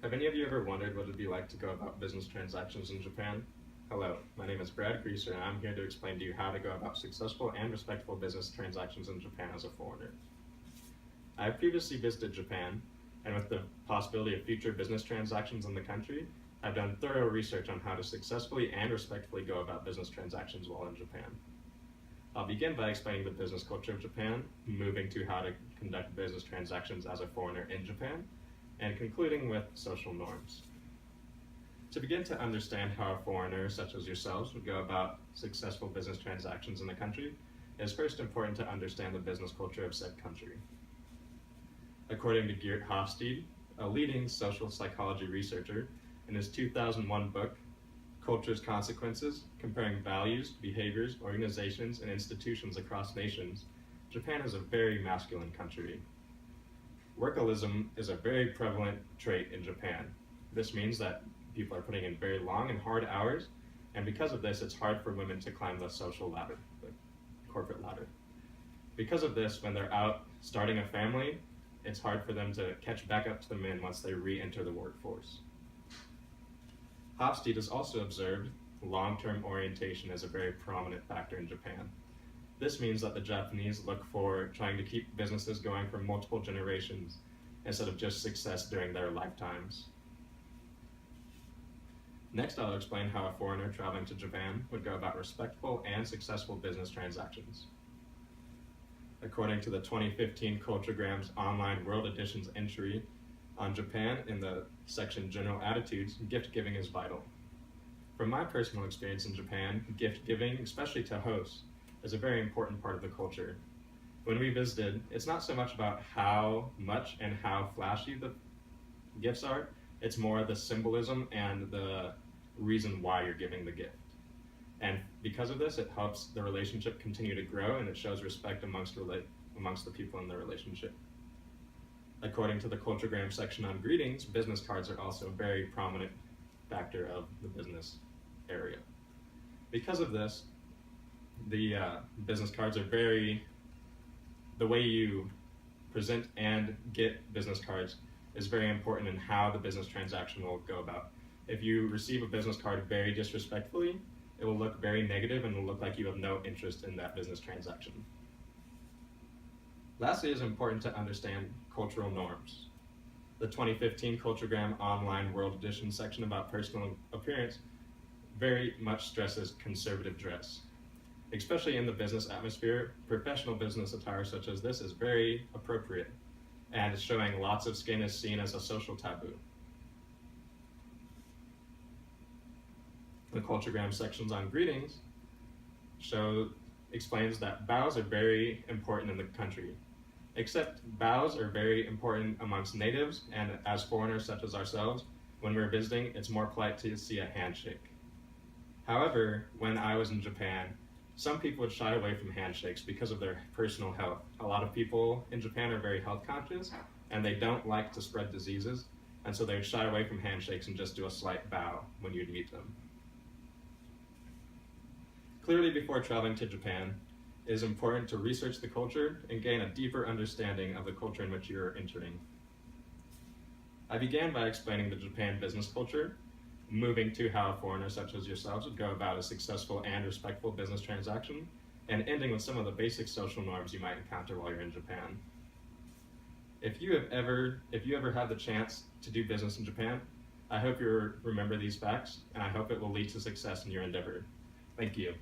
Have any of you ever wondered what it'd be like to go about business transactions in Japan? Hello, my name is Grieser, and I'm here to explain to you how to go about successful and respectful business transactions in Japan as a foreigner. I have previously visited Japan, and with the possibility of future business transactions in the country, I've done thorough research on how to successfully and respectfully go about business transactions while in Japan. I'll begin by explaining the business culture of Japan, moving to how to conduct business transactions as a foreigner in Japan, and concluding with social norms. To begin to understand how a foreigner such as yourselves would go about successful business transactions in the country, it is first important to understand the business culture of said country. According to Geert Hofstede, a leading social psychology researcher, in his 2001 book, Culture's Consequences, Comparing Values, Behaviors, Organizations, and Institutions Across Nations, Japan is a very masculine country. Workalism is a very prevalent trait in Japan. This means that people are putting in very long and hard hours, and because of this, it's hard for women to climb the social ladder, the corporate ladder. Because of this, when they're out starting a family, it's hard for them to catch back up to the men once they re-enter the workforce. Hofstede has also observed long-term orientation as a very prominent factor in Japan. This means that the Japanese look for trying to keep businesses going for multiple generations instead of just success during their lifetimes. Next, I'll explain how a foreigner traveling to Japan would go about respectful and successful business transactions. According to the 2015 Culturegram's online World Editions entry on Japan in the section General Attitudes, gift giving is vital. From my personal experience in Japan, gift giving, especially to hosts, is a very important part of the culture. When we visited, it's not so much about how much and how flashy the gifts are, it's more the symbolism and the reason why you're giving the gift. And because of this, it helps the relationship continue to grow, and it shows respect amongst the people in the relationship. According to the Culturegram section on greetings, business cards are also a very prominent factor of the business area. Because of this, the business cards are the way you present and get business cards is very important in how the business transaction will go about. If you receive a business card very disrespectfully, it will look very negative and will look like you have no interest in that business transaction. Lastly, it is important to understand cultural norms. The 2015 Culturegram Online World Edition section about personal appearance very much stresses conservative dress. Especially in the business atmosphere, professional business attire such as this is very appropriate, and showing lots of skin is seen as a social taboo. The Culturegram sections on greetings explains that bows are very important in the country. Except bows are very important amongst natives, and as foreigners such as ourselves, when we're visiting, it's more polite to see a handshake. However, when I was in Japan, some people would shy away from handshakes because of their personal health. A lot of people in Japan are very health conscious, and they don't like to spread diseases, and so they would shy away from handshakes and just do a slight bow when you'd meet them. Clearly, before traveling to Japan, it is important to research the culture and gain a deeper understanding of the culture in which you are entering. I began by explaining the Japan business culture, moving to how a foreigner such as yourselves would go about a successful and respectful business transaction, and ending with some of the basic social norms you might encounter while you're in Japan. If you ever have the chance to do business in Japan, I hope you remember these facts, and I hope it will lead to success in your endeavor. Thank you.